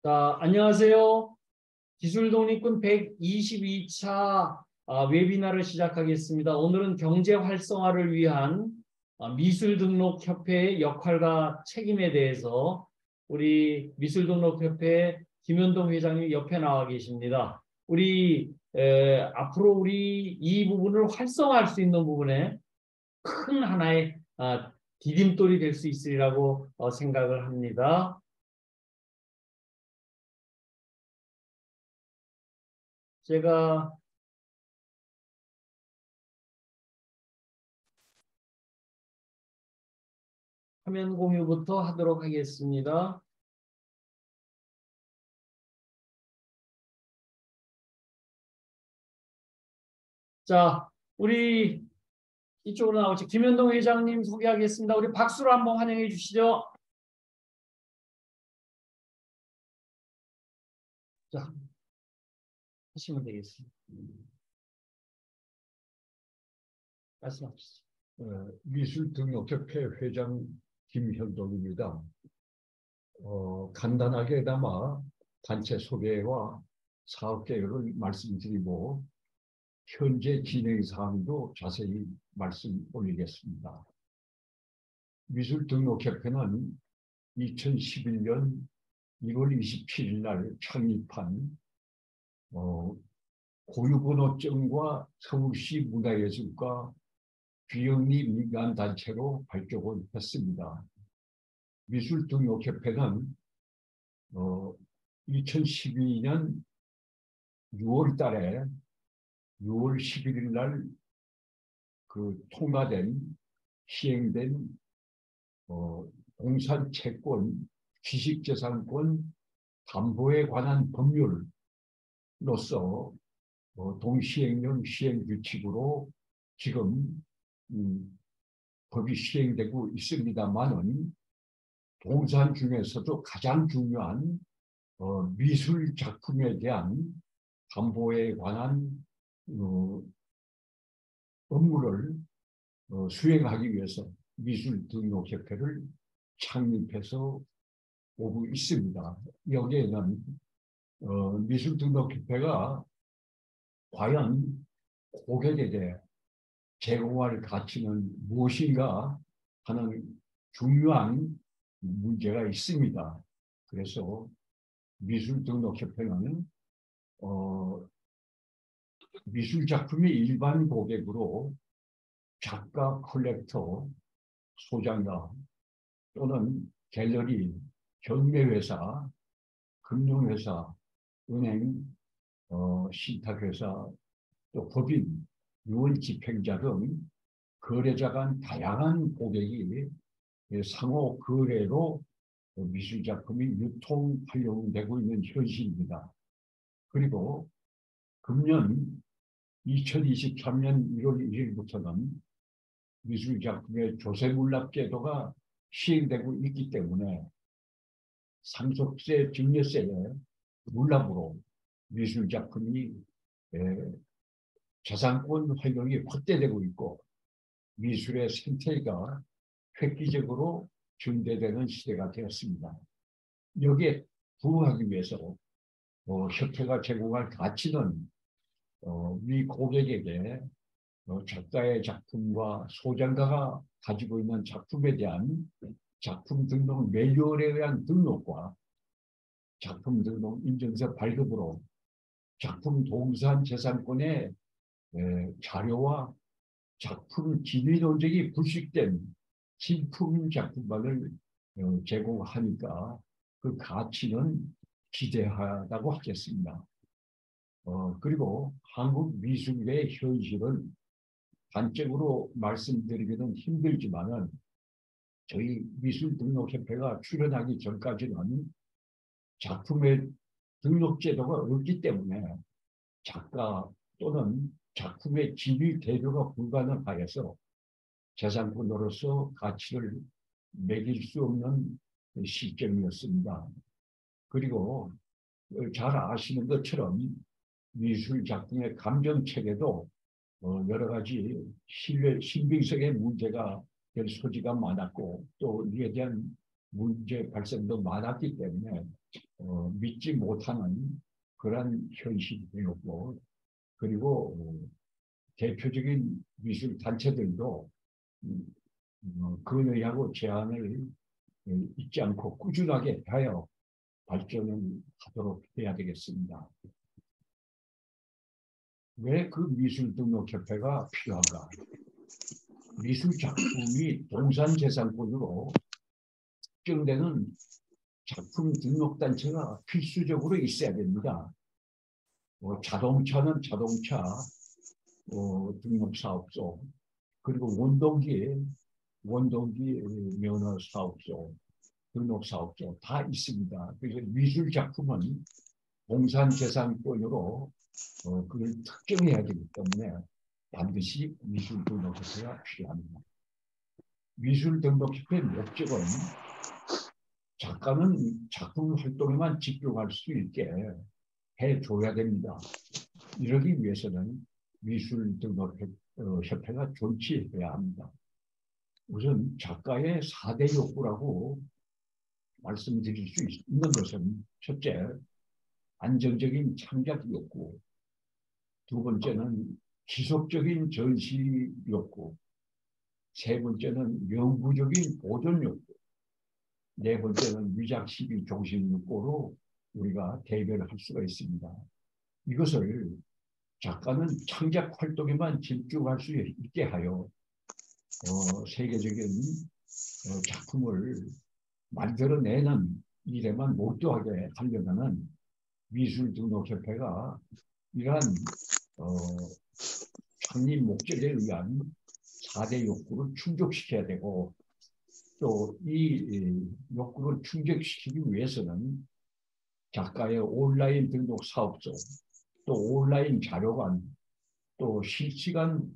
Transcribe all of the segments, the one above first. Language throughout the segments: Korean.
자, 안녕하세요. 기술독립군 122차 웨비나를 시작하겠습니다. 오늘은 경제 활성화를 위한 미술등록협회의 역할과 책임에 대해서 우리 미술등록협회 김현동 회장님 옆에 나와 계십니다. 앞으로 우리 이 부분을 활성화할 수 있는 부분에 큰 하나의 디딤돌이 될 수 있으리라고 생각을 합니다. 제가 화면 공유부터 하도록 하겠습니다. 자, 우리 이쪽으로 나오죠. 김현동 회장님 소개하겠습니다. 우리 박수로 한번 환영해 주시죠. 자, 하시면 되겠습니다. 말씀하시죠. 미술등록협회 회장 김현동입니다. 간단하게나마 단체 소개와 사업 계획을 말씀드리고 현재 진행 사항도 자세히 말씀 올리겠습니다. 미술등록협회는 2011년 1월 27일 날 창립한 고유번호증과 서울시 문화예술과 비영리 민간단체로 발족을 했습니다. 미술등록협회는 2012년 6월 달에 6월 11일 날 시행된 공산채권, 지식재산권 담보에 관한 법률로서 동시행령 시행규칙으로 지금 법이 시행되고 있습니다만은 동산 중에서도 가장 중요한 미술 작품에 대한 담보에 관한 업무를 수행하기 위해서 미술등록협회를 창립해서 오고 있습니다. 여기에는 미술등록협회가 과연 고객에게 제공할 가치는 무엇인가 하는 중요한 문제가 있습니다. 그래서 미술등록협회는 미술작품이 일반 고객으로 작가, 컬렉터, 소장가 또는 갤러리, 경매회사, 금융회사, 은행, 신탁회사, 또 법인, 유언집행자 등 거래자 간 다양한 고객이 상호 거래로 미술작품이 유통, 활용되고 있는 현실입니다. 그리고 금년 2023년 1월 1일부터는 미술작품의 조세물납제도가 시행되고 있기 때문에 상속세, 증여세의 물납으로 미술작품이 저작권 활용이 확대되고 있고 미술의 생태가 획기적으로 증대되는 시대가 되었습니다. 여기에 부응하기 위해서 협회가 제공할 가치는 미 고객에게 작가의 작품과 소장가가 가지고 있는 작품에 대한 작품 등록 매뉴얼에 의한 등록과 작품 등록 인증서 발급으로 작품 동산 재산권의 자료와 작품 기밀 논적이 불식된 진품 작품만을 제공하니까 그 가치는 기대하다고 하겠습니다. 그리고 한국 미술계의 현실은 단적으로 말씀드리기는 힘들지만은 저희 미술등록협회가 출연하기 전까지는 작품의 등록제도가 없기 때문에 작가 또는 작품의 기밀 대조가 불가능하여서 재산권으로서 가치를 매길 수 없는 시점이었습니다. 그리고 잘 아시는 것처럼 미술 작품의 감정체계도 여러 가지 신빙성의 문제가 될 소지가 많았고 또 이에 대한 문제 발생도 많았기 때문에 믿지 못하는 그런 현실이 되었고, 그리고 대표적인 미술 단체들도 그 의하고 제안을 잊지 않고 꾸준하게 하여 발전을 하도록 해야 되겠습니다. 왜 그 미술등록협회가 필요한가? 미술 작품이 동산재산권으로 특정되는 작품 등록단체가 필수적으로 있어야 됩니다. 자동차는 자동차 등록사업소, 그리고 원동기 면허사업소, 등록사업소 다 있습니다. 그래서 미술작품은 공산재산권으로 그걸 특정해야 되기 때문에 반드시 미술등록협회가 필요합니다. 미술등록협회의 목적은 작가는 작품 활동에만 집중할 수 있게 해줘야 됩니다. 이러기 위해서는 미술등록협회가 존치해야 합니다. 우선 작가의 4대 욕구라고 말씀드릴 수 있는 것은 첫째, 안정적인 창작 욕구, 두 번째는 지속적인 전시 욕구, 세 번째는 영구적인 보존 욕구, 네 번째는 위작 시비 종신 욕구로 우리가 대별할 수가 있습니다. 이것을 작가는 창작 활동에만 집중할 수 있게 하여 세계적인 작품을 만들어내는 일에만 몰두하게 하려면 미술등록협회가 이러한 창립 목적에 의한 4대 욕구를 충족시켜야 되고, 또 이 욕구를 충족시키기 위해서는 작가의 온라인 등록 사업소, 또 온라인 자료관, 또 실시간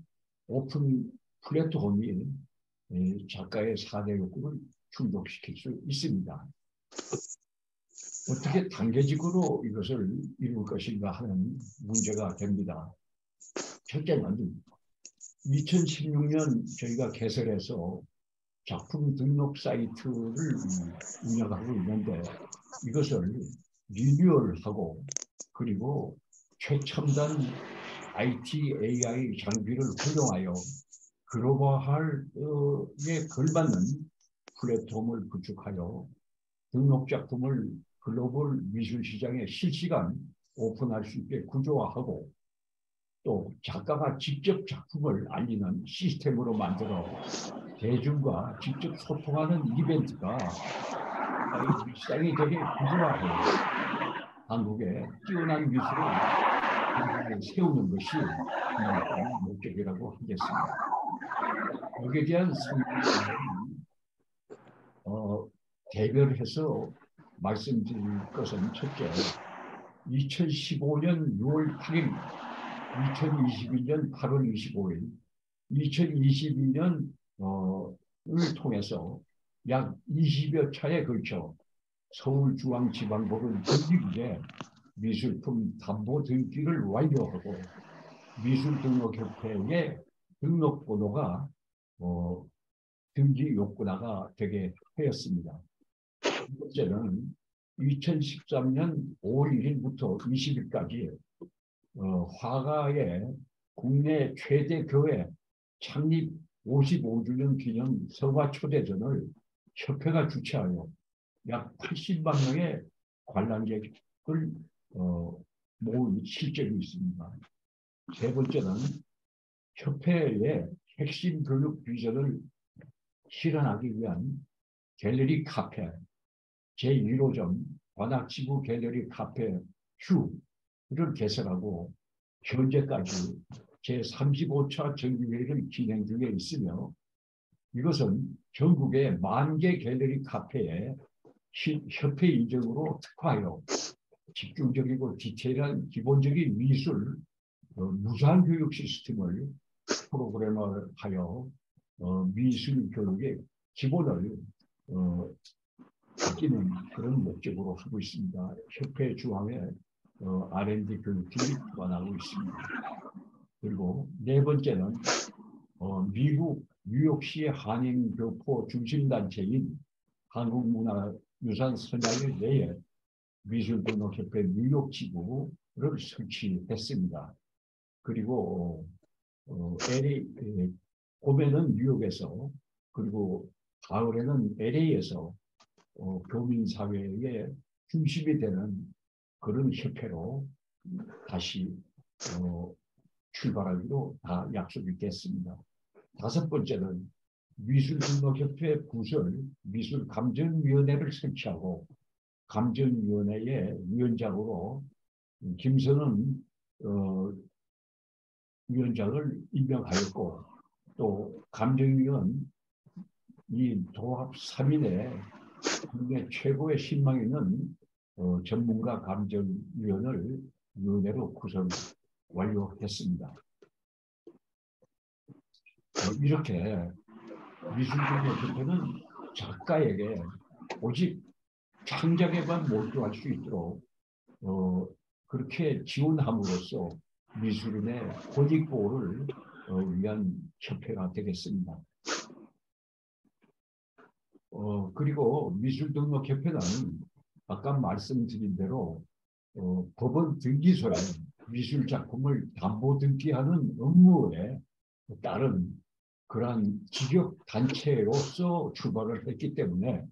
오픈 플랫폼이 작가의 4대 욕구를 충족시킬 수 있습니다. 어떻게 단계적으로 이것을 이룰 것인가 하는 문제가 됩니다. 첫째는 2016년 저희가 개설해서 작품 등록 사이트를 운영하고 있는데, 이것을 리뉴얼하고 그리고 최첨단 IT, AI 장비를 활용하여 글로벌에 걸맞는 플랫폼을 구축하여 등록 작품을 글로벌 미술 시장에 실시간 오픈할 수 있게 구조화하고, 또 작가가 직접 작품을 알리는 시스템으로 만들어 대중과 직접 소통하는 이벤트가 일상이 되게 구조화해요. 한국의 뛰어난 미술을 세우는 것이 목적이라고 하겠습니다. 여기에 대한 성명을 대별해서 말씀드릴 것은 첫째, 2015년 6월 8일, 2021년 8월 25일, 2022년을 통해서 약 20여 차례에 걸쳐 서울중앙지방법원 등기부에 미술품 담보 등기를 완료하고 미술등록협회의 등록번호가 등기 욕구나가 되게 하였습니다. 두 번째는 2013년 5월 1일부터 20일까지 화가의 국내 최대 교회 창립 55주년 기념 서화 초대전을 협회가 주최하여 약 80만 명의 관람객을 모은 실적이 있습니다. 세 번째는 협회의 핵심 교육 비전을 실현하기 위한 갤러리 카페 제1호점 관악지구 갤러리 카페 휴를 개설하고 현재까지 제35차 정기회의를 진행 중에 있으며, 이것은 전국의 10,000개 갤러리 카페에 협회 인증으로 특화하여 집중적이고 디테일한 기본적인 미술 무상 교육 시스템을 프로그램화하여 미술 교육의 기본을 바뀌는 그런 목적으로 하고 있습니다. 협회 주황에 R&D 교육팀이 주관하고 있습니다. 그리고 네 번째는 미국 뉴욕시 한인교포 중심단체인 한국문화유산 선양회 내에 미술등록협회 뉴욕 지부를 설치했습니다. 그리고 LA, 봄에는 뉴욕에서 그리고 가을에는 LA에서 교민사회의 중심이 되는 그런 협회로 다시 출발하기로 다 약속이 됐습니다. 다섯 번째는 미술등록협회 부설 미술감정위원회를 설치하고 감정위원회의 위원장으로 김선은 위원장을 임명하였고 또 감정위원 이 도합 3인의 국내 최고의 신망 있는 전문가 감정위원회로 구성 완료했습니다. 이렇게 미술등록협회는 작가에게 오직 창작에만 몰두할 수 있도록 그렇게 지원함으로써 미술인의 권익보호를 위한 협회가 되겠습니다. 그리고 미술등록협회는 아까 말씀드린 대로 법원 등기소에 미술작품을 담보 등기하는 업무에 따른 그러한 직역단체로서 출발을 했기 때문에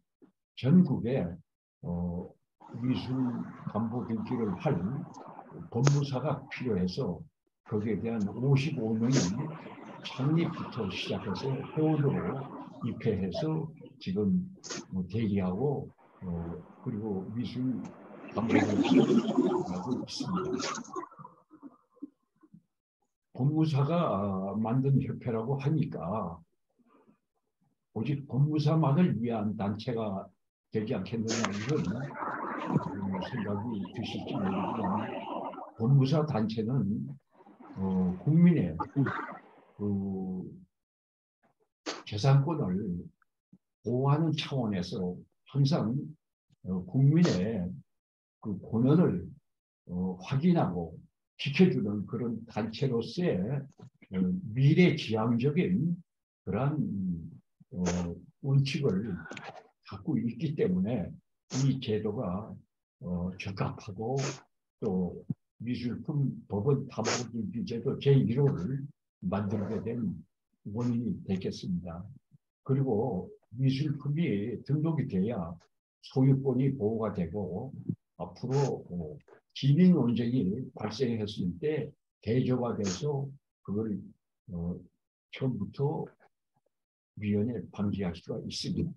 전국에 미술 담보 등기를 할 법무사가 필요해서 거기에 대한 55명이 창립부터 시작해서 회원으로 입회해서 지금 대기하고 그리고 미술 담보를 하고 있습니다. 법무사가 만든 협회라고 하니까 오직 법무사만을 위한 단체가 되지 않겠느냐 이런 생각이 드실지 모르지만 법무사 단체는 국민의 그 재산권을 보호하는 차원에서 항상 국민의 그 권한을 확인하고 지켜주는 그런 단체로서의 미래지향적인 그러한 원칙을 갖고 있기 때문에 이 제도가 적합하고 또 미술품 법원 담보등기제도 제1호를 만들게 된 원인이 되겠습니다. 그리고 미술품이 등록이 돼야 소유권이 보호가 되고 앞으로 기민 논쟁이 발생했을 때 대조가 돼서 그걸 처음부터 미연에 방지할 수가 있습니다.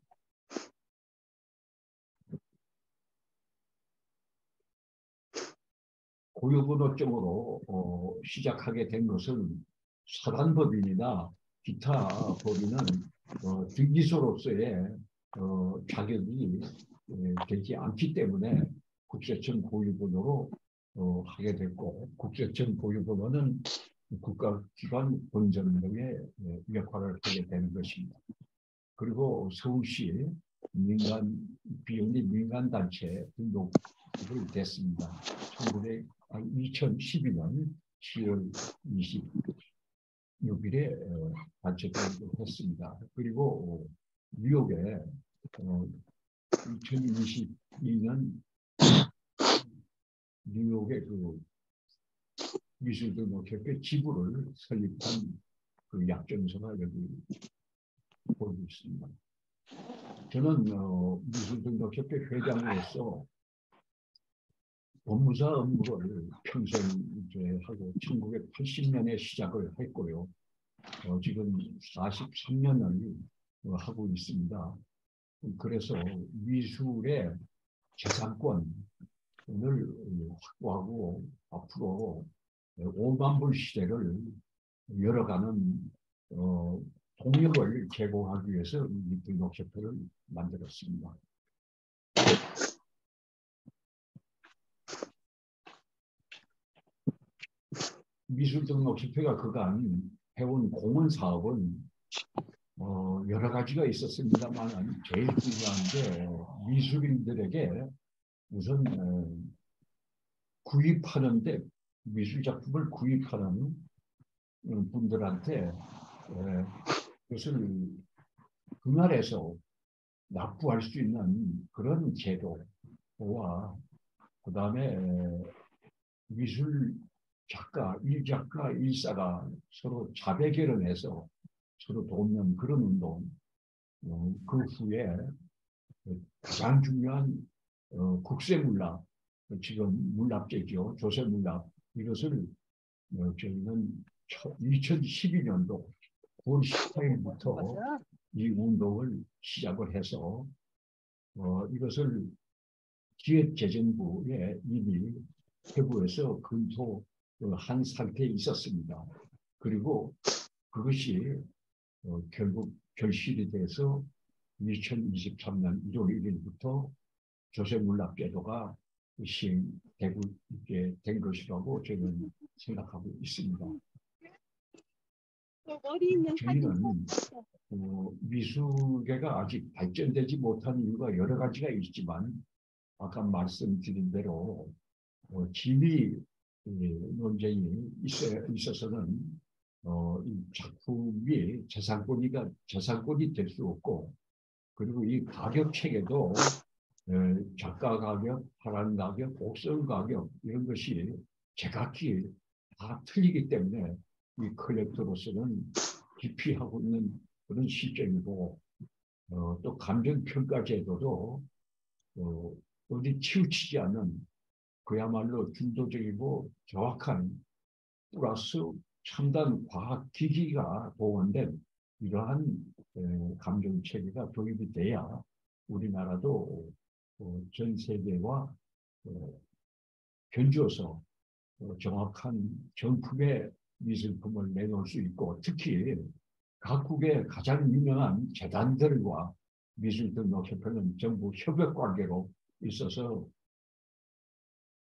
고유번호증으로 시작하게 된 것은 사단법인이나 기타 법인은 등기소로서의 자격이 되지 않기 때문에 국세청 고유번호로 하게 됐고 국세청 고유번호는 국가기관 본점등의 역할을 하게 되는 것입니다. 그리고 서울시 비영리 민간단체 등록이 됐습니다. 2012년 10월 26일에 단체 등록을 했습니다. 그리고 뉴욕에 2022년 뉴욕의 그 미술등록협회 지부를 설립한 그 약정서가 여기 보이고 있습니다. 저는 미술등록협회 회장으로서 법무사 업무를 평생 이제 하고 1980년에 시작을 했고요. 지금 43년을 하고 있습니다. 그래서 미술의 재산권을 확보하고 앞으로 5만 불 시대를 열어가는 동력을 제공하기 위해서 미술등록협회를 만들었습니다. 미술등록협회가 그간 해온 공헌 사업은 여러 가지가 있었습니다만 제일 중요한 게 미술인들에게 우선 구입하는데 미술작품을 구입하는 분들한테 그것을 그날에서 납부할 수 있는 그런 제도와 그 다음에 미술 작가, 일작가, 일사가 서로 자배 결연해서 서로 돕는 그런 운동. 그 후에 가장 중요한 국세문납, 지금 문납제죠. 조세문납. 이것을 저희는 2012년도 9월 18일부터 이 운동을 시작을 해서 이것을 기획재정부에 이미 회부해서 검토한 상태에 있었습니다. 그리고 그것이 결국 결실이 돼서 2023년 1월 1일부터 조세문납제도가 시행되고 있게 된 것이라고 저는 생각하고 있습니다. 저희는 미술계가 아직 발전되지 못한 이유가 여러 가지가 있지만 아까 말씀드린 대로 진위 논쟁이 있어서는 이 작품이 저상권이 될 수 없고, 그리고 이 가격 체계도 작가 가격, 파란 가격, 옥선 가격 이런 것이 제각기 다 틀리기 때문에 이 컬렉터로서는 기피하고 있는 그런 시점이고, 또 감정평가 제도도 어디 치우치지 않는 그야말로 중도적이고 정확한 플러스 첨단 과학 기기가 동원된 이러한 감정 체계가 도입이 돼야 우리나라도 전 세계와 견주어서 정확한 정품의 미술품을 내놓을 수 있고, 특히 각국의 가장 유명한 재단들과 미술등록협회는 전부 협력 관계로 있어서,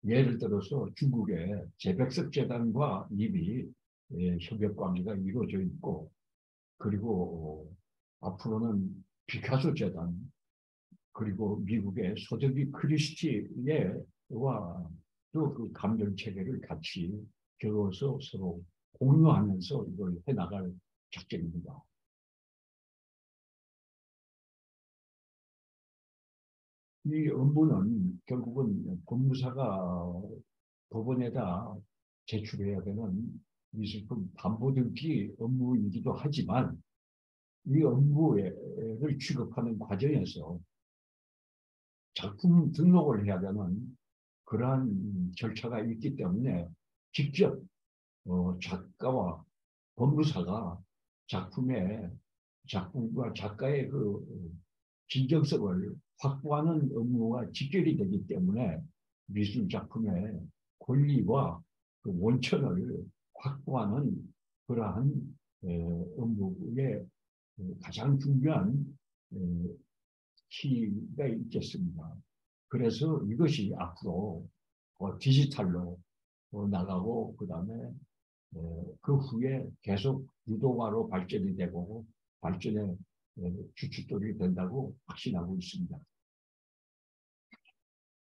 예를 들어서 중국의 재백석 재단과 이미 협력 관계가 이루어져 있고, 그리고 앞으로는 피카소 재단, 그리고 미국의 소더비 크리스티와 또 그 감정 체계를 같이 겨루어서 서로 공유하면서 이걸 해나갈 작전입니다. 이 업무는 결국은 법무사가 법원에다 제출해야 되는 미술품 담보등기 업무이기도 하지만, 이 업무를 취급하는 과정에서 작품 등록을 해야 되는 그러한 절차가 있기 때문에 직접 작가와 법무사가 작품과 작가의 그 진정성을 확보하는 업무가 직결이 되기 때문에 미술 작품의 권리와 그 원천을 확보하는 그러한 업무의 가장 중요한 키가 있겠습니다. 그래서 이것이 앞으로 디지털로 나가고, 그다음에 그 후에 계속 유동화로 발전이 되고 발전의 주춧돌이 된다고 확신하고 있습니다.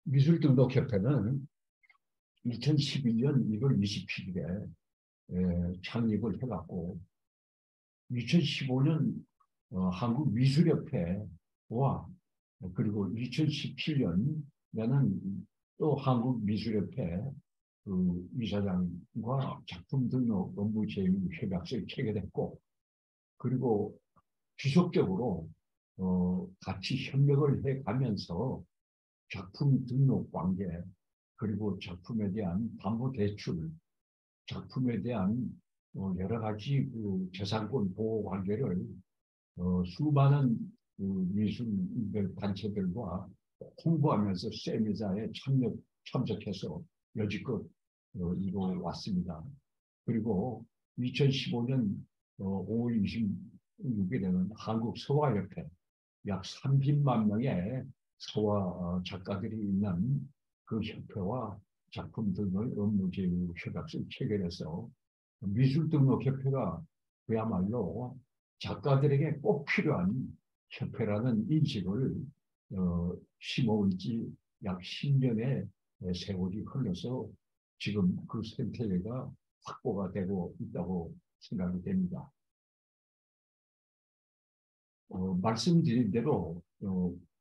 미술등록협회는 2011년 1월 27일에 창립을 해갖고, 2015년 한국미술협회와 그리고 2017년에는 또 한국미술협회 그 이사장과 작품 등록 업무 제휴 협약서를 체결했고, 그리고 지속적으로 같이 협력을 해가면서 작품 등록 관계, 그리고 작품에 대한 담보 대출, 작품에 대한 여러 가지 그 재산권 보호 관계를 수많은 그 미술 단체들과 홍보하면서 세미나에 참석해서 여지껏 이루어 왔습니다. 그리고 2015년 5월 26일에는 한국서화협회 약 30만 명의 서화 작가들이 있는 그 협회와 작품 등을 업무 제휴 협약서를 체결해서 미술등록협회가 그야말로 작가들에게 꼭 필요한 협회라는 인식을 심어온 지 약 10년의 세월이 흘러서 지금 그 생태계가 확보가 되고 있다고 생각이 됩니다. 말씀드린 대로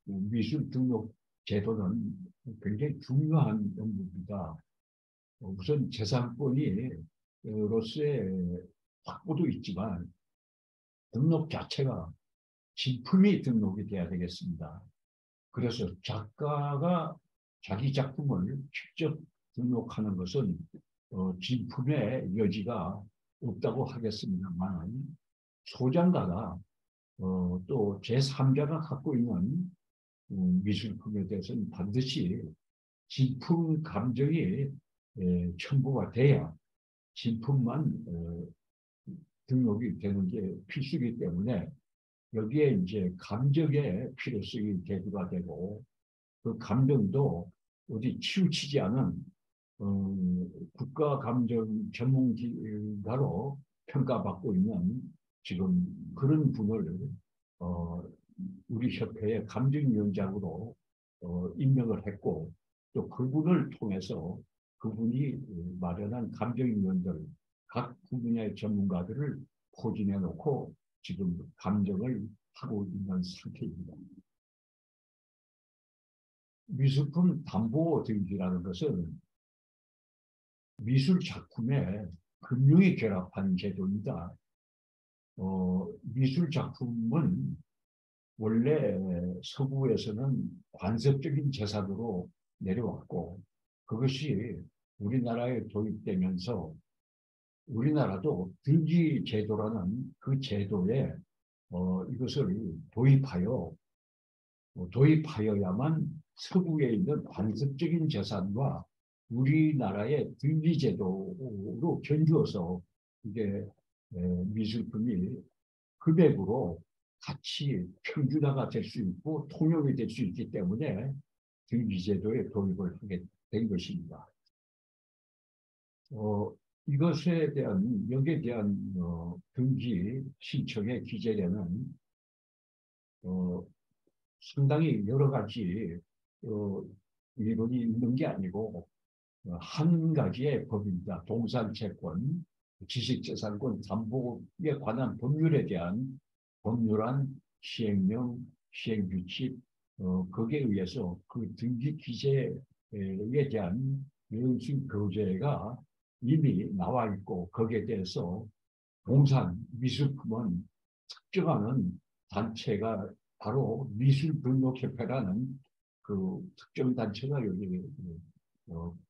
미술 등록 제도는 굉장히 중요한 업무입니다. 우선 재산권이 로서의 확보도 있지만 등록 자체가 진품이 등록이 돼야 되겠습니다. 그래서 작가가 자기 작품을 직접 등록하는 것은 진품의 여지가 없다고 하겠습니다만 소장가가 또 제3자가 갖고 있는 미술품에 대해서는 반드시 진품 감정이 첨부가 돼야 진품만 등록이 되는 게 필수이기 때문에 여기에 이제 감정의 필요성이 대두가 되고 그 감정도 어디 치우치지 않은 국가 감정 전문가로 평가받고 있는 지금 그런 분을 우리 협회의 감정위원장으로 임명을 했고 또 그분을 통해서 그분이 마련한 감정위원들 각 분야의 전문가들을 포진해 놓고 지금 감정을 하고 있는 상태입니다. 미술품 담보 등기라는 것은 미술 작품에 금융이 결합한 제도입니다. 미술 작품은 원래 서구에서는 관습적인 재산으로 내려왔고 그것이 우리나라에 도입되면서 우리나라도 등기 제도라는 그 제도에 이것을 도입하여야만 서구에 있는 관습적인 재산과 우리나라의 등기 제도로 견주어서 이게 미술품이 금액으로 같이 평준화가 될 수 있고 통용이 될 수 있기 때문에 등기제도에 도입을 하게 된 것입니다. 이것에 대한 여기에 대한 등기 신청의 기재례는 상당히 여러 가지 이론이 있는 게 아니고 한 가지의 법입니다. 동산채권, 지식재산권 담보에 관한 법률에 대한 법률안, 시행령, 시행규칙, 거기에 의해서 그 등기 기재에 대한 연수 교재가 이미 나와 있고 거기에 대해서 동산, 미술품은 특정하는 단체가 바로 미술등록협회라는 그 특정 단체가 여기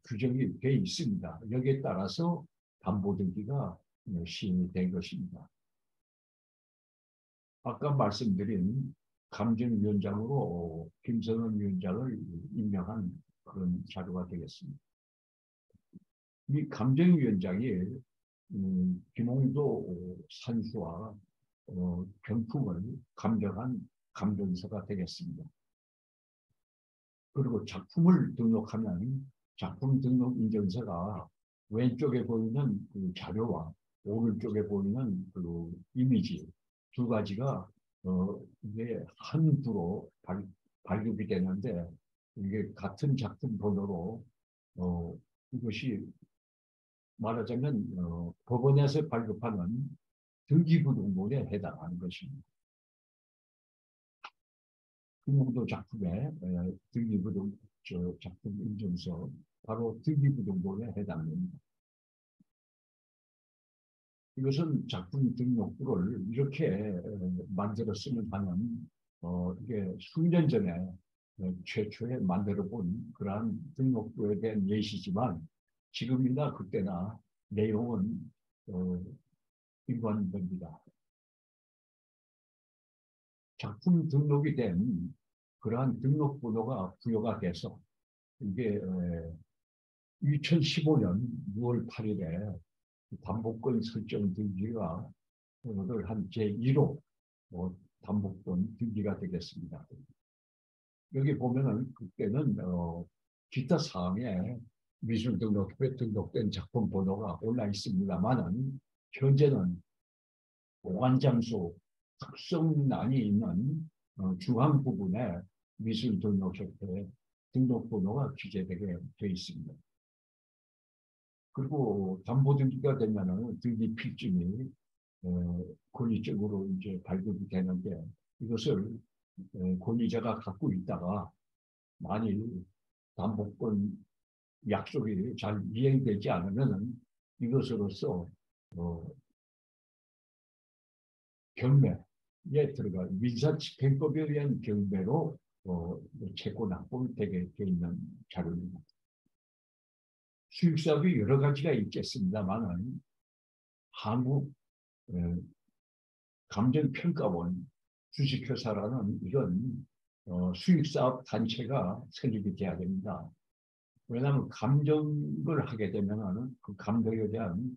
규정이 되어 있습니다. 여기에 따라서 담보등기가 시행이 된 것입니다. 아까 말씀드린 감정위원장으로 김선원 위원장을 임명한 그런 자료가 되겠습니다. 이 감정위원장이 김홍도 산수와 경품을 감정한 감정서가 되겠습니다. 그리고 작품을 등록하면 작품 등록 인증서가 왼쪽에 보이는 그 자료와 오른쪽에 보이는 그 이미지 두 가지가 이게 한 부로 발급이 되는데 이게 같은 작품 번호로 이것이 말하자면 법원에서 발급하는 등기부등본에 해당하는 것입니다. 김홍도 작품의 작품 인증서 바로 등기부등본에 해당됩니다. 이것은 작품 등록부를 이렇게 만들었으면 하는 이게 수년 전에 최초에 만들어 본 그러한 등록부에 대한 예시지만 지금이나 그때나 내용은 일관됩니다. 작품 등록이 된 그러한 등록번호가 부여가 돼서 이게 2015년 6월 8일에 담보권 설정 등기가 한 제1호 담보권 등기가 되겠습니다. 여기 보면은 그때는 기타 사항에 미술 등록부에 등록된 작품 번호가 올라 있습니다만은 현재는 보관장소 특성란이 있는 중앙 부분에 미술 등록협회 등록번호가 기재되게 되어 있습니다. 그리고 담보등기가 되면은 등기 필증이 권리적으로 이제 발급이 되는데 이것을 권리자가 갖고 있다가 만일 담보권 약속이 잘 이행되지 않으면 이것으로서 경매에 들어가 민사집행법에 의한 경매로 채권 납부가 되게 돼 있는 자료입니다. 수익사업이 여러 가지가 있겠습니다만은 한국 감정평가원 주식회사라는 이런 수익사업 단체가 설립이 돼야 됩니다. 왜냐하면 감정을 하게 되면 그 감정에 대한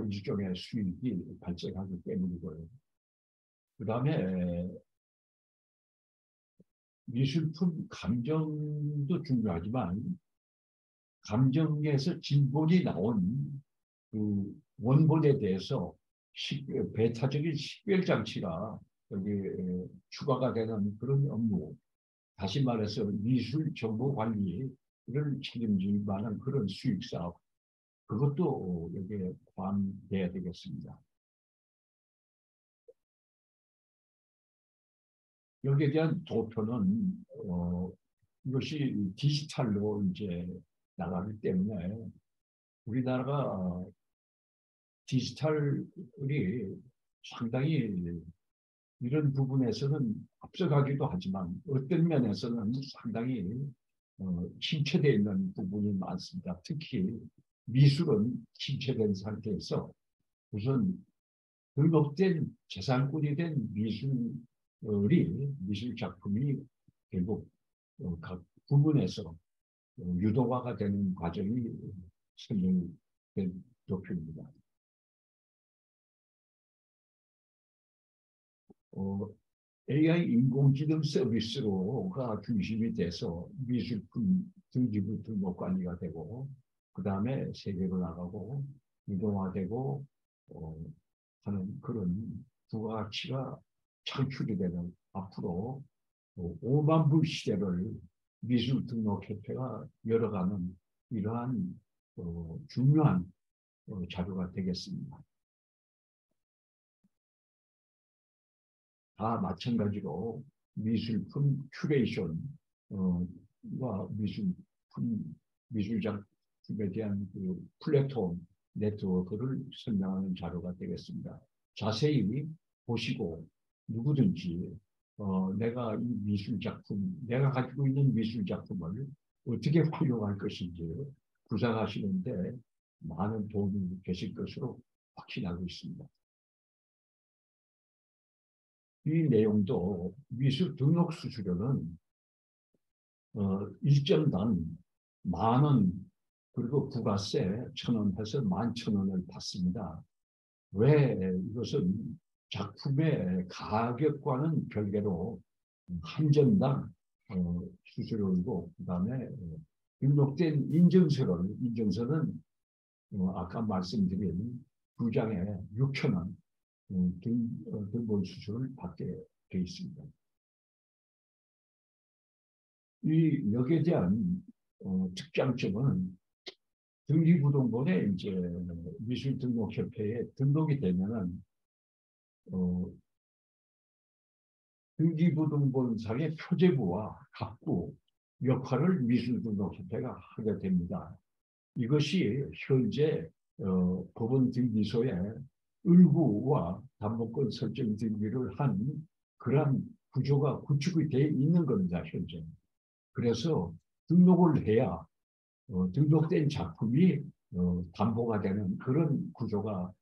일종의 수익이 발생하기 때문이고요. 그 다음에 미술품 감정도 중요하지만 감정에서 진본이 나온 그 원본에 대해서 배타적인 식별 장치가 여기 추가가 되는 그런 업무, 다시 말해서 미술 정보 관리를 책임질 만한 그런 수익 사업, 그것도 여기에 포함돼야 되겠습니다. 여기에 대한 도표는 이것이 디지털로 이제 나가기 때문에 우리나라가 디지털이 상당히 이런 부분에서는 앞서가기도 하지만 어떤 면에서는 상당히 침체되어 있는 부분이 많습니다. 특히 미술은 침체된 상태에서 우선 등록된 재산권이 된 미술 작품이 결국 각 부문에서 유도화가 되는 과정이 설명된 도표입니다. AI 인공지능 서비스로가 중심이 돼서 미술품 등기부 등록 관리가 되고 그 다음에 세계로 나가고 유동화되고 하는 그런 부가가치가 창출이 되는 앞으로 5만 불 시대를 미술등록협회가 열어가는 이러한 중요한 자료가 되겠습니다. 다 마찬가지로 미술품 큐레이션과 미술작품에 대한 그 플랫폼 네트워크를 설명하는 자료가 되겠습니다. 자세히 보시고 누구든지 내가 내가 가지고 있는 미술작품을 어떻게 활용할 것인지 구상하시는데 많은 도움이 되실 것으로 확신하고 있습니다. 이 내용도 미술 등록 수수료는 일정당 10,000원 그리고 부가세 1,000원 해서 11,000원을 받습니다. 왜 이것은 작품의 가격과는 별개로 한 점당 수수료이고 그다음에 등록된 인증서는 아까 말씀드린 2장에 6,000원 등본 수수료를 받게 되어 있습니다. 여기에 대한 특장점은 등기부등본에 이제 미술등록협회에 등록이 되면은 등기부등본상의 표제부와 갑부 역할을 미술등록협회가 하게 됩니다. 이것이 현재 법원 등기소에 의무와 담보권 설정 등기를 한 그러한 구조가 구축이 되어 있는 겁니다, 현재. 그래서 등록을 해야 등록된 작품이 담보가 되는 그런 구조가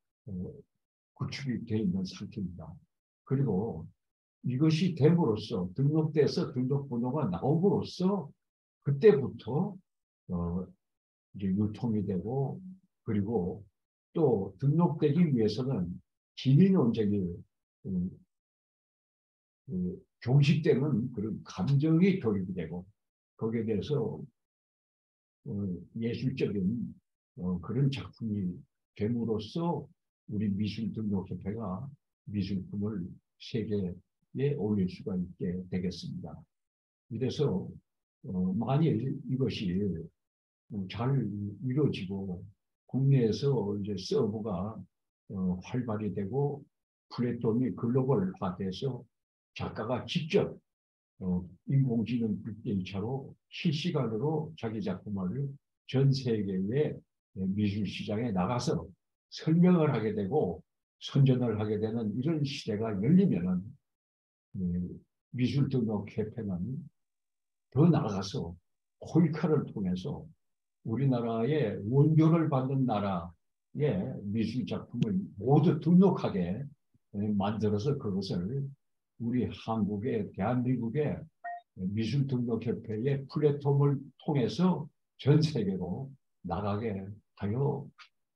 구축이 되어 있는 상태입니다. 그리고 이것이 됨으로써 등록돼서 등록번호가 나옴으로써 그때부터 이제 유통이 되고 그리고 또 등록되기 위해서는 기민원적이 종식되는 그런 감정이 도입이 되고 거기에 대해서 예술적인 그런 작품이 됨으로써 우리 미술등록협회가 미술품을 세계에 올릴 수가 있게 되겠습니다. 이래서 만일 이것이 잘 이루어지고 국내에서 이제 서버가 활발히 되고 플랫폼이 글로벌화돼서 작가가 직접 인공지능 빅데이터로 실시간으로 자기 작품을 전 세계의 미술 시장에 나가서 설명을 하게 되고 선전을 하게 되는 이런 시대가 열리면은 미술등록협회는 더 나아가서 코이카를 통해서 우리나라의 원조를 받는 나라의 미술 작품을 모두 등록하게 만들어서 그것을 우리 한국의 대한민국의 미술등록협회의 플랫폼을 통해서 전 세계로 나가게 하여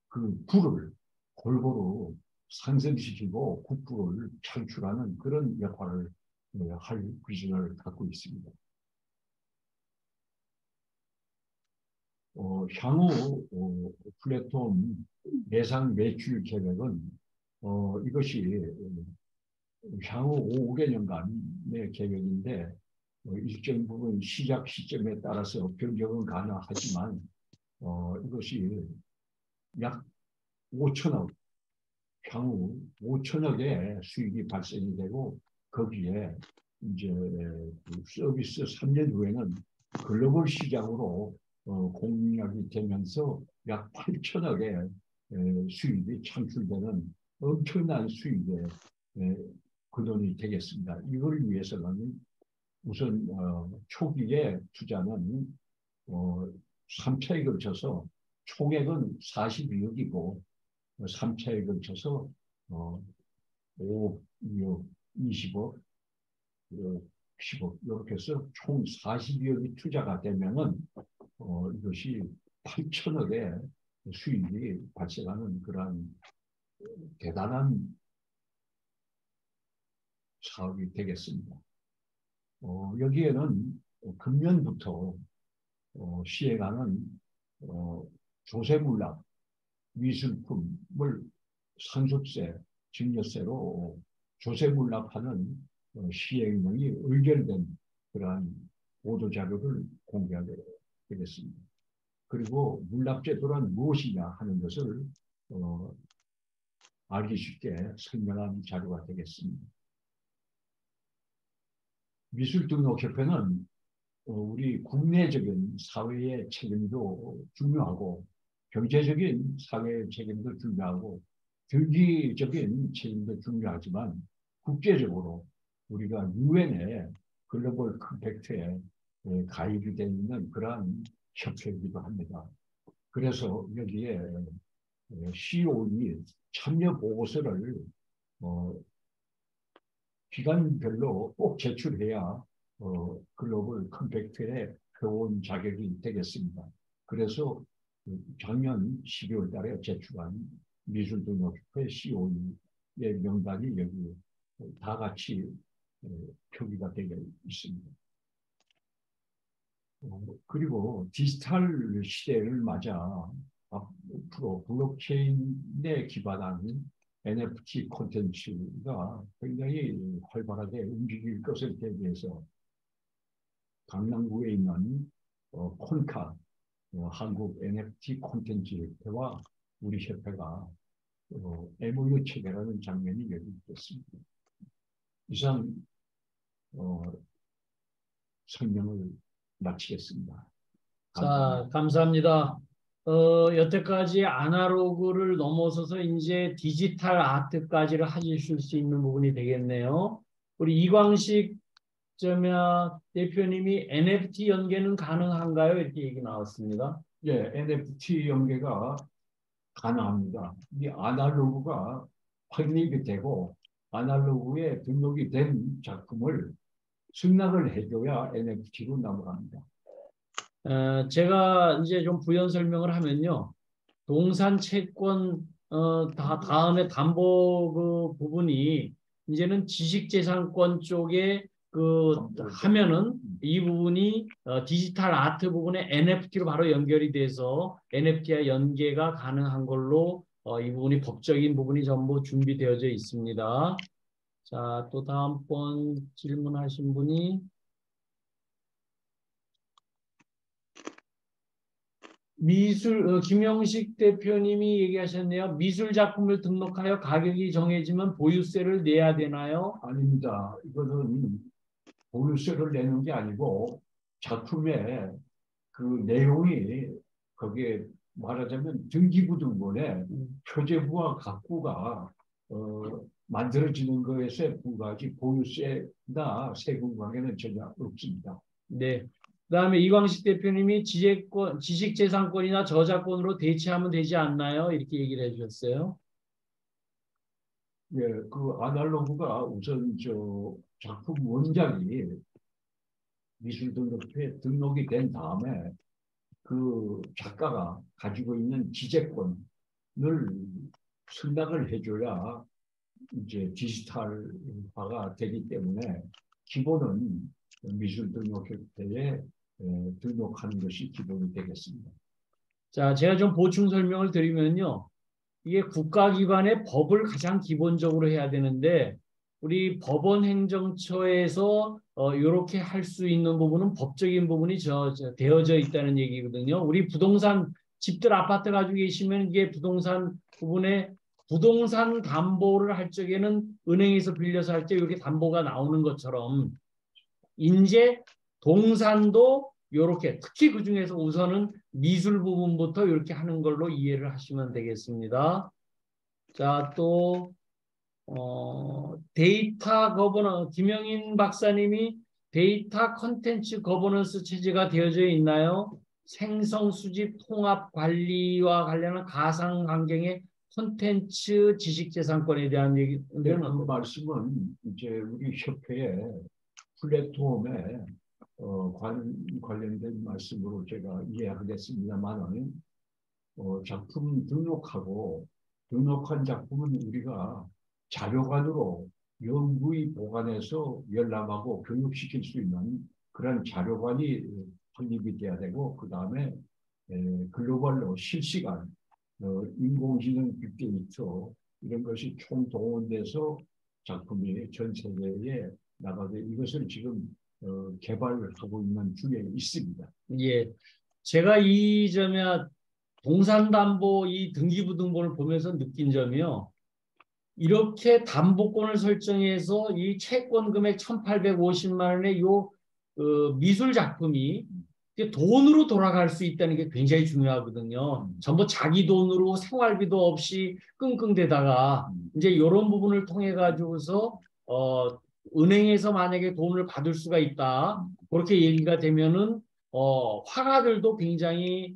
그 부를 골고루 상승시키고 국부를 창출하는 그런 역할을 할 비전을 갖고 있습니다. 향후 플랫폼 예상 매출 계획은 이것이 향후 5개년간의 계획인데 일정 부분 시작 시점에 따라서 변경은 가능하지만 이것이 약 5천억, 향후 5천억의 수익이 발생이 되고 거기에 이제 서비스 3년 후에는 글로벌 시장으로 공략이 되면서 약 8천억의 수익이 창출되는 엄청난 수익의 근원이 되겠습니다. 이걸 위해서는 우선 초기에 투자는 3차에 걸쳐서 총액은 42억이고 3차에 걸쳐서 5, 6, 20억, 10억 이렇게 해서 총 42억이 투자가 되면은 이것이 8천억의 수익이 발생하는 그러한 대단한 사업이 되겠습니다. 여기에는 금년부터 시행하는 조세물납 미술품을 상속세, 증여세로 조세물납하는 시행령이 의결된 그러한 보도자료를 공개하게 되겠습니다. 그리고 물납제도란 무엇이냐 하는 것을 알기 쉽게 설명한 자료가 되겠습니다. 미술등록협회는 우리 국내적인 사회의 책임도 중요하고 경제적인 사회의 책임도 중요하고 경기적인 책임도 중요하지만 국제적으로 우리가 유엔의 글로벌 컴팩트에 가입이 되어 있는 그러한 협회이기도 합니다. 그래서 여기에 COE 참여 보고서를 기간별로 꼭 제출해야 글로벌 컴팩트의 표본 자격이 되겠습니다. 그래서 작년 12월 달에 제출한 미술등록협회 COE의 명단이 여기 다 같이 표기가 되어 있습니다. 그리고 디지털 시대를 맞아 앞으로 블록체인에 기반한 NFT 콘텐츠가 굉장히 활발하게 움직일 것을 대비해서 강남구에 있는 콘카 한국 NFT 콘텐츠 협회와 우리 협회가 MOU 체결하는 장면이 여기 있겠습니다. 이상 설명을 마치겠습니다. 감사합니다. 자, 감사합니다. 여태까지 아날로그를 넘어서서 이제 디지털 아트까지를 하실 수 있는 부분이 되겠네요. 우리 이광식 대표님이 NFT 연계는 가능한가요? 이렇게 얘기 나왔습니다. 예, NFT 연계가 가능합니다. 이 아날로그가 확립이 되고 아날로그에 등록이 된 작품을 승낙을 해줘야 NFT로 넘어갑니다. 제가 이제 좀 부연 설명을 하면요. 동산 채권 다음에 담보 그 부분이 이제는 지식재산권 쪽에 하면은 이 부분이 디지털 아트 부분에 NFT로 바로 연결이 돼서 NFT와 연계가 가능한 걸로 이 부분이 법적인 부분이 전부 준비되어져 있습니다. 자, 또 다음번 질문하신 분이 김영식 대표님이 얘기하셨네요. 미술 작품을 등록하여 가격이 정해지면 보유세를 내야 되나요? 아닙니다. 이거는 보유세를 내는 게 아니고 작품의 그 내용이 거기에 말하자면 등기부등본에 표제부와 각부가 만들어지는 것에 불과하지 보유세나 세금 관계는 전혀 없습니다. 네. 그다음에 이광식 대표님이 지식재산권이나 저작권으로 대체하면 되지 않나요? 이렇게 얘기를 해주셨어요. 예, 그 아날로그가 우선 작품 원작이 미술등록회에 등록이 된 다음에 그 작가가 가지고 있는 지재권을 승낙을 해줘야 이제 디지털화가 되기 때문에 기본은 미술등록협회에 등록하는 것이 기본이 되겠습니다. 자, 제가 좀 보충 설명을 드리면요. 이게 국가기관의 법을 가장 기본적으로 해야 되는데 우리 법원행정처에서 이렇게 할 수 있는 부분은 법적인 부분이 되어져 있다는 얘기거든요. 우리 부동산 집들 아파트 가지고 계시면 이게 부동산 부분에 부동산 담보를 할 적에는 은행에서 빌려서 할 때 이렇게 담보가 나오는 것처럼 이제 동산도 이렇게 특히 그중에서 우선은 미술 부분부터 이렇게 하는 걸로 이해를 하시면 되겠습니다. 자, 또 데이터 거버넌스 김영인 박사님이 데이터 컨텐츠 거버넌스 체제가 되어져 있나요? 생성, 수집, 통합, 관리와 관련한 가상 환경의 콘텐츠 지식재산권에 대한 얘기. 네, 그 말씀은 이제 우리 협회의 플랫폼에 관련된 말씀으로 제가 이해하겠습니다만은 작품 등록하고 등록한 작품은 우리가 자료관으로 영구히 보관해서 열람하고 교육시킬 수 있는 그런 자료관이 확립이 돼야 되고 그 다음에 글로벌로 실시간 인공지능 빅데이터 이런 것이 총동원돼서 작품이 전 세계에 나가게 이것을 지금 개발하고 있는 중에 있습니다. 예, 제가 이 점에 동산담보 이 등기부등본을 보면서 느낀 점이요. 이렇게 담보권을 설정해서 이 채권 금액 1,850만 원의 요 미술 작품이 돈으로 돌아갈 수 있다는 게 굉장히 중요하거든요. 전부 자기 돈으로 생활비도 없이 끙끙대다가 이제 이런 부분을 통해 가지고서 은행에서 만약에 돈을 받을 수가 있다. 그렇게 얘기가 되면은 화가들도 굉장히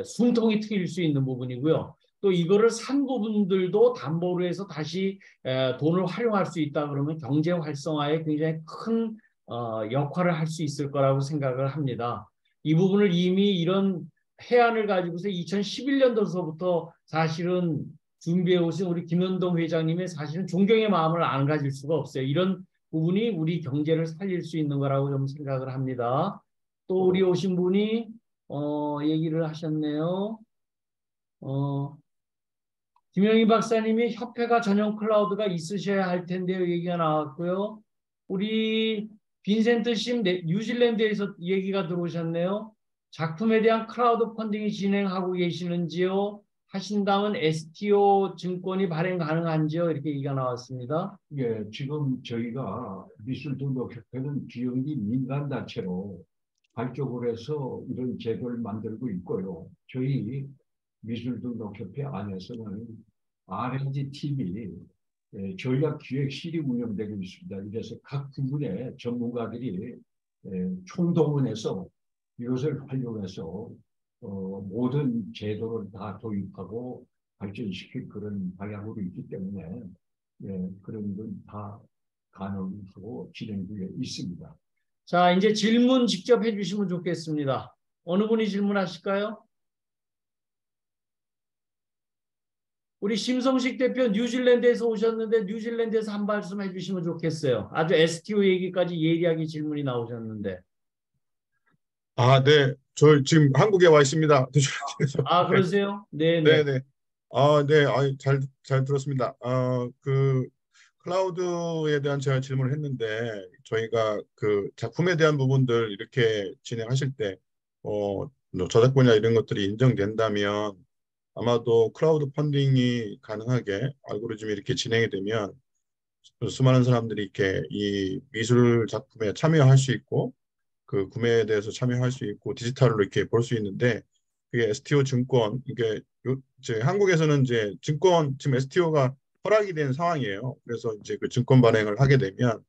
숨통이 트일 수 있는 부분이고요. 또 이거를 산 부분들도 담보로 해서 다시 돈을 활용할 수 있다 그러면 경제 활성화에 굉장히 큰 역할을 할 수 있을 거라고 생각을 합니다. 이 부분을 이미 이런 해안을 가지고서 2011년도서부터 사실은 준비해 오신 우리 김현동 회장님의 사실은 존경의 마음을 안 가질 수가 없어요. 이런 부분이 우리 경제를 살릴 수 있는 거라고 좀 생각을 합니다. 또 우리 오신 분이 얘기를 하셨네요. 김영희 박사님이 협회가 전용 클라우드가 있으셔야 할 텐데요. 얘기가 나왔고요. 우리 빈센트 심 뉴질랜드에서 얘기가 들어오셨네요. 작품에 대한 클라우드 펀딩이 진행하고 계시는지요? 하신다면 STO 증권이 발행 가능한지요? 이렇게 얘기가 나왔습니다. 예, 지금 저희가 미술등록협회는 비영리 민간단체로 발족을 해서 이런 제도를 만들고 있고요. 저희 미술등록협회 안에서는 R&D 팀이 전략기획실이 운영되고 있습니다. 이래서 각 부분의 전문가들이 총동원해서 이것을 활용해서 모든 제도를 다 도입하고 발전시킬 그런 방향으로 있기 때문에 그런 건 다 가능하고 진행 중에 있습니다. 자, 이제 질문 직접 해주시면 좋겠습니다. 어느 분이 질문하실까요? 우리 심성식 대표 뉴질랜드에서 오셨는데 뉴질랜드에서 한 말씀 해주시면 좋겠어요. 아주 STO 얘기까지 예리하게 질문이 나오셨는데. 아, 네. 저 지금 한국에 와 있습니다. 아, 그러세요? 네네. 네, 네. 아, 네. 아, 잘 들었습니다. 그 클라우드에 대한 제가 질문을 했는데 저희가 그 작품에 대한 부분들 이렇게 진행하실 때 저작권이나 이런 것들이 인정된다면 아마도 클라우드 펀딩이 가능하게 알고리즘이 이렇게 진행이 되면 수많은 사람들이 이렇게 이 미술 작품에 참여할 수 있고 그 구매에 대해서 참여할 수 있고 디지털로 이렇게 볼 수 있는데 그게 STO 증권 이게 이제 한국에서는 이제 증권 지금 STO가 허락이 된 상황이에요. 그래서 이제 그 증권 발행을 하게 되면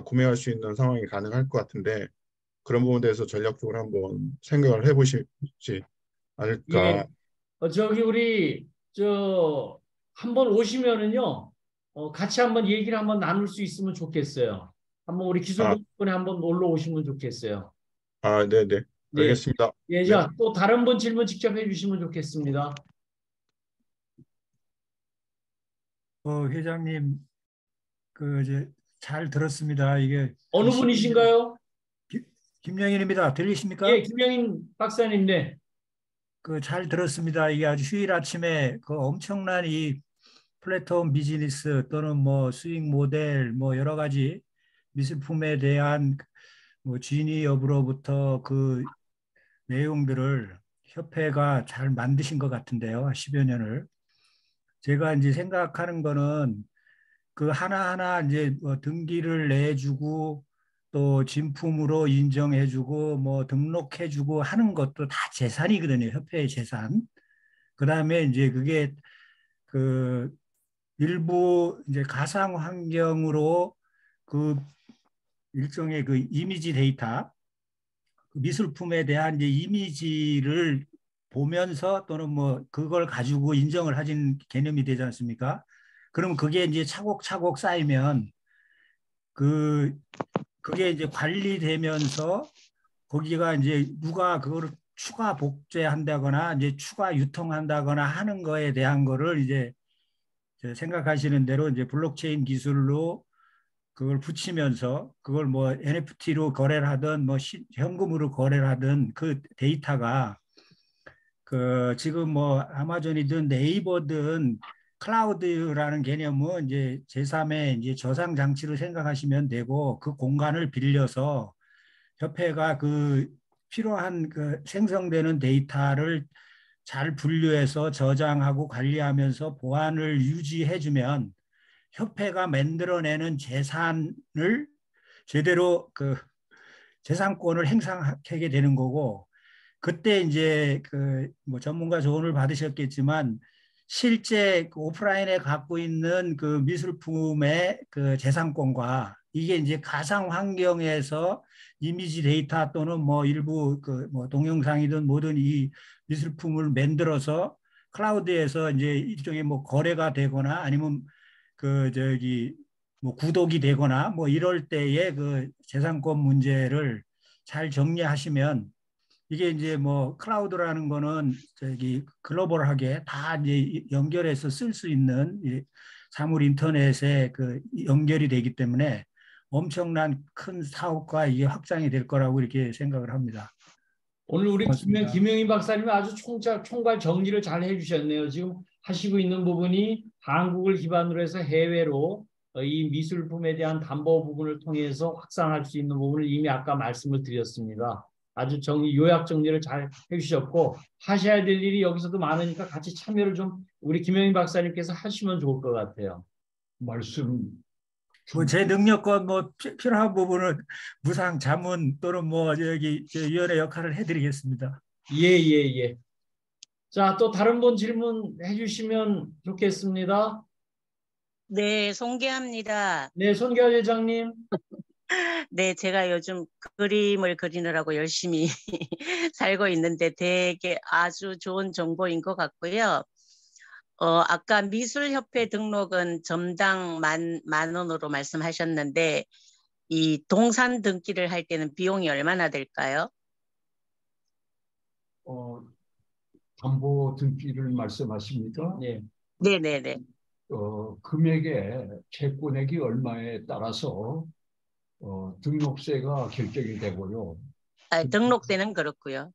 구매할 수 있는 상황이 가능할 것 같은데 그런 부분에 대해서 전략적으로 한번 생각을 해보시지 예. 않을까. 저기 우리 저 한번 오시면은요. 같이 한번 얘기를 한번 나눌 수 있으면 좋겠어요. 한번 우리 아, 기술부분에 한번 놀러 오시면 좋겠어요. 네네. 네. 알겠습니다. 예, 네. 자, 또 다른 분 질문 직접 해주시면 좋겠습니다. 회장님, 이제 잘 들었습니다. 이게 한 어느 12년, 분이신가요? 김영일입니다. 예, 들리십니까? 김영인 박사님, 네. 잘 들었습니다. 이게 아주 휴일 아침에 엄청난 이 플랫폼 비즈니스 또는 뭐 수익 모델 뭐 여러 가지 미술품에 대한 뭐 진위 여부로부터 그 내용들을 협회가 잘 만드신 것 같은데요. 10여 년을. 제가 이제 생각하는 거는 그 하나하나 이제 뭐 등기를 내주고 또 진품으로 인정해주고 뭐 등록해주고 하는 것도 다 재산이거든요. 협회의 재산. 그다음에 이제 그게 그 일부 이제 가상 환경으로 그 일종의 그 이미지 데이터, 그 미술품에 대한 이제 이미지를 보면서 또는 뭐 그걸 가지고 인정을 하진 개념이 되지 않습니까? 그러면 그게 이제 차곡차곡 쌓이면 그 그게 이제 관리되면서 거기가 이제 누가 그거를 추가 복제한다거나 이제 추가 유통한다거나 하는 거에 대한 거를 이제 생각하시는 대로 이제 블록체인 기술로 그걸 붙이면서 그걸 뭐 NFT로 거래를 하든 뭐 현금으로 거래를 하든 그 데이터가 그 지금 뭐 아마존이든 네이버든 클라우드라는 개념은 이제 제3의 이제 저장 장치로 생각하시면 되고 그 공간을 빌려서 협회가 그 필요한 그 생성되는 데이터를 잘 분류해서 저장하고 관리하면서 보안을 유지해주면 협회가 만들어내는 재산을 제대로 그 재산권을 행사하게 되는 거고 그때 이제 그 뭐 전문가 조언을 받으셨겠지만 실제 그 오프라인에 갖고 있는 그 미술품의 그 재산권과 이게 이제 가상 환경에서 이미지 데이터 또는 뭐 일부 그 뭐 동영상이든 뭐든 이 미술품을 만들어서 클라우드에서 이제 일종의 뭐 거래가 되거나 아니면 그 저기 뭐 구독이 되거나 뭐 이럴 때의 그 재산권 문제를 잘 정리하시면 이게 이제 뭐 클라우드라는 거는 저기 글로벌하게 다 이제 연결해서 쓸 수 있는 사물 인터넷에 그 연결이 되기 때문에 엄청난 큰 사업과 이게 확장이 될 거라고 이렇게 생각을 합니다. 오늘 우리 고맙습니다. 김영인 박사님이 아주 총괄 정리를 잘 해주셨네요. 지금 하시고 있는 부분이 한국을 기반으로 해서 해외로 이 미술품에 대한 담보 부분을 통해서 확산할 수 있는 부분을 이미 아까 말씀을 드렸습니다. 아주 요약 정리를 잘 해주셨고 하셔야 될 일이 여기서도 많으니까 같이 참여를 좀 우리 김영인 박사님께서 하시면 좋을 것 같아요. 말씀 뭐 제 능력과 뭐 필요한 부분은 무상 자문 또는 뭐 여기 위원회 역할을 해드리겠습니다. 예. 자, 또 다른 분 질문해 주시면 좋겠습니다. 네, 송계합니다. 네, 손기아 회장님. 네, 제가 요즘 그림을 그리느라고 열심히 살고 있는데 되게 아주 좋은 정보인 것 같고요. 아까 미술협회 등록은 점당 만 원으로 말씀하셨는데 이 동산 등기를 할 때는 비용이 얼마나 될까요? 담보 등기를 말씀하십니까? 네. 네네네. 금액의 채권액이 얼마에 따라서 등록세가 결정이 되고요. 등록세는 그렇고요.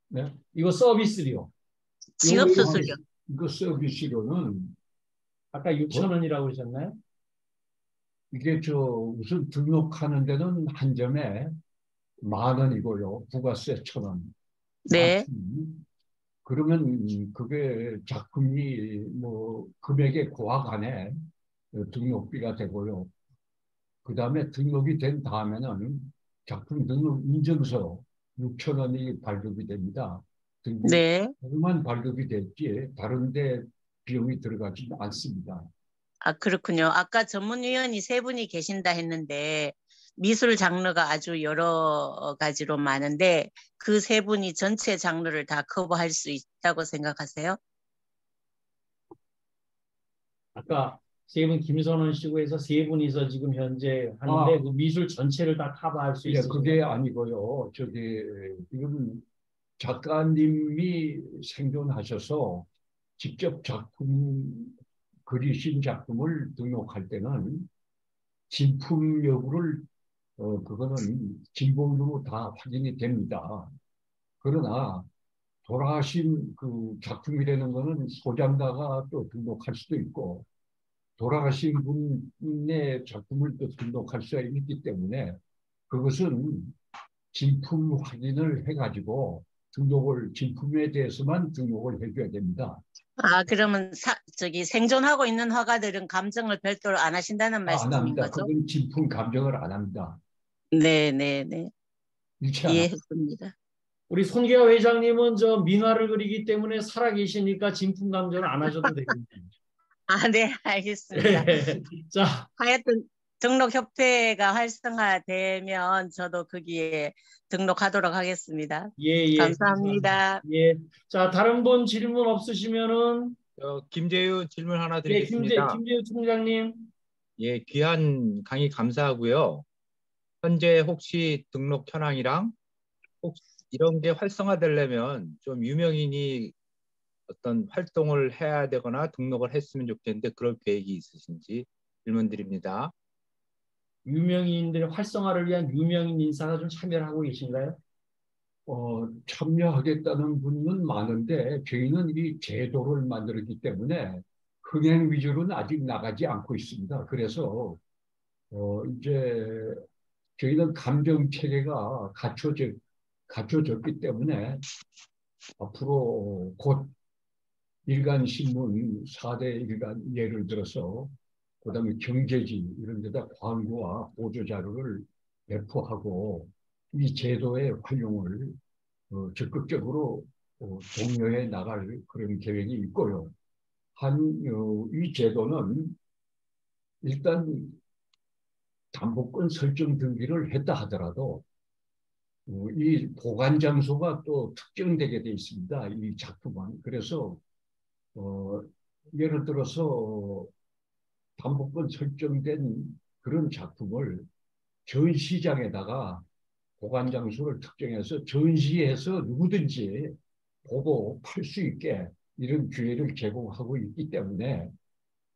네? 이거 서비스료. 취업수수료. 이거 서비스료는 아까 6천 원이라고 그러셨나요? 이게 우선 등록하는 데는 한 점에 10,000원이고요. 부가세 1,000원. 네. 그러면 그게 작품이 뭐 금액의 고하간에 등록비가 되고요. 그 다음에 등록이 된 다음에는 작품 등록 인증서 6,000원이 발급이 됩니다. 네. 등록만 발급이 됐지 다른 데 비용이 들어가지 않습니다. 아, 그렇군요. 아까 전문위원이 3분이 계신다 했는데 미술 장르가 아주 여러 가지로 많은데 그 3분이 전체 장르를 다 커버할 수 있다고 생각하세요? 아까 3분 김선원 씨고 해서 3분이서 지금 현재 하는데 그 미술 전체를 다 커버할 수 예, 있으신가요? 그게 아니고요. 지금 작가님이 생존하셔서 직접 그리신 작품을 등록할 때는 진품 여부를 그거는 진본으로 다 확인이 됩니다. 그러나 돌아가신 그 작품이라는 거는 소장가가 또 등록할 수도 있고 돌아가신 분의 작품을 또 등록할 수가 있기 때문에 그것은 진품 확인을 해가지고 진품에 대해서만 등록을 해줘야 됩니다. 아, 그러면 생존하고 있는 화가들은 감정을 별도로 안 하신다는 안 말씀인 합니다. 거죠? 그건 진품 감정을 안 합니다. 네. 일치 안 합니다. 이해했습니다. 우리 손기아 회장님은 저 민화를 그리기 때문에 살아계시니까 진품 감정을 안 하셔도 되겠네요. 아, 네, 알겠습니다. 자, 하여튼 등록협회가 활성화되면 저도 거기에 등록하도록 하겠습니다. 예. 감사합니다. 예. 자, 다른 분 질문 없으시면은 김재유 질문 하나 예, 드리겠습니다. 김재유 총장님. 예, 귀한 강의 감사하고요. 현재 혹시 등록 현황이랑 혹시 이런 게 활성화되려면 좀 유명인이 어떤 활동을 해야 되거나 등록을 했으면 좋겠는데 그럴 계획이 있으신지 질문 드립니다. 유명인들의 활성화를 위한 유명인 인사가 좀 참여를 하고 계신가요? 참여하겠다는 분은 많은데 저희는 이 제도를 만들었기 때문에 흥행 위주로는 아직 나가지 않고 있습니다. 그래서 이제 저희는 감정 체계가 갖춰졌기 때문에 앞으로 곧 일간신문 4대 일간 예를 들어서 그다음에 경제지 이런 데다 광고와 보도자료를 배포하고 이 제도의 활용을 적극적으로 독려해 나갈 그런 계획이 있고요. 이 제도는 일단 담보권 설정 등기를 했다 하더라도 이 보관 장소가 또 특정되게 돼 있습니다. 이 작품은. 그래서 예를 들어서 담보권 설정된 그런 작품을 전시장에다가 보관 장소를 특정해서 전시해서 누구든지 보고 팔 수 있게 이런 기회를 제공하고 있기 때문에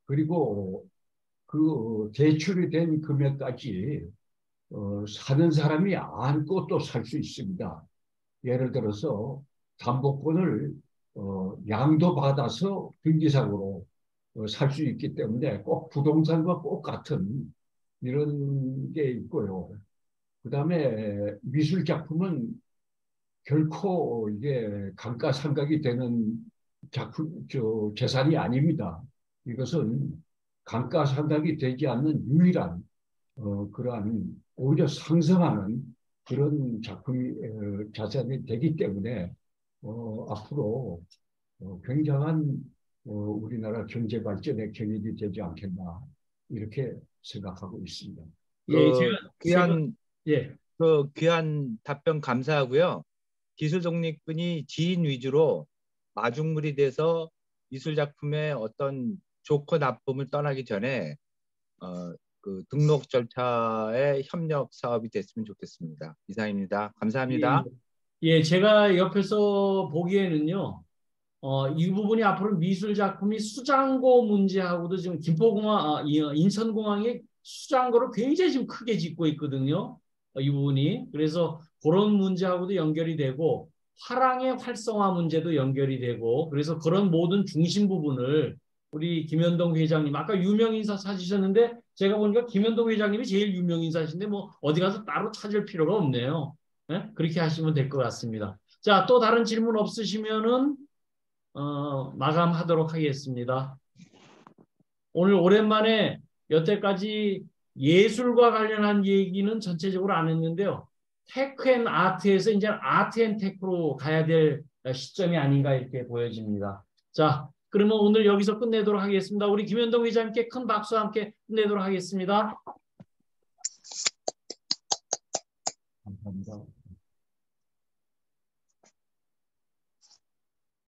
그리고 그 대출이 된 금액까지 사는 사람이 안고 또 살 수 있습니다. 예를 들어서 담보권을 양도받아서 등기상으로 살 수 있기 때문에 꼭 부동산과 꼭 같은 이런 게 있고요. 그다음에 미술 작품은 결코 이게 감가상각이 되는 재산이 아닙니다. 이것은 감가상각이 되지 않는 유일한 그러한 오히려 상승하는 그런 자산이 되기 때문에 앞으로 굉장한 우리나라 경제 발전의 경위이 되지 않겠나 이렇게 생각하고 있습니다. 예, 제가 귀한 답변 감사하고요. 기술 독립군이 지인 위주로 마중물이 돼서 미술 작품의 어떤 좋고 나쁨을 떠나기 전에 그 등록 절차의 협력 사업이 됐으면 좋겠습니다. 이상입니다. 감사합니다. 예, 제가 옆에서 보기에는요. 이 부분이 앞으로 미술 작품이 수장고 문제하고도 지금 인천공항이 수장고를 굉장히 지금 크게 짓고 있거든요. 이 부분이. 그래서 그런 문제하고도 연결이 되고 화랑의 활성화 문제도 연결이 되고 그래서 그런 모든 중심 부분을 우리 김현동 회장님 아까 유명인사 찾으셨는데 제가 보니까 김현동 회장님이 제일 유명인사신데 뭐 어디 가서 따로 찾을 필요가 없네요. 네? 그렇게 하시면 될 것 같습니다. 자, 또 다른 질문 없으시면은 마감하도록 하겠습니다. 오늘 오랜만에 여태까지 예술과 관련한 얘기는 전체적으로 안 했는데요. 테크 앤 아트에서 이제 아트 앤 테크로 가야 될 시점이 아닌가 이렇게 보여집니다. 자, 그러면 오늘 여기서 끝내도록 하겠습니다. 우리 김현동 회장님께 큰 박수와 함께 끝내도록 하겠습니다. 감사합니다.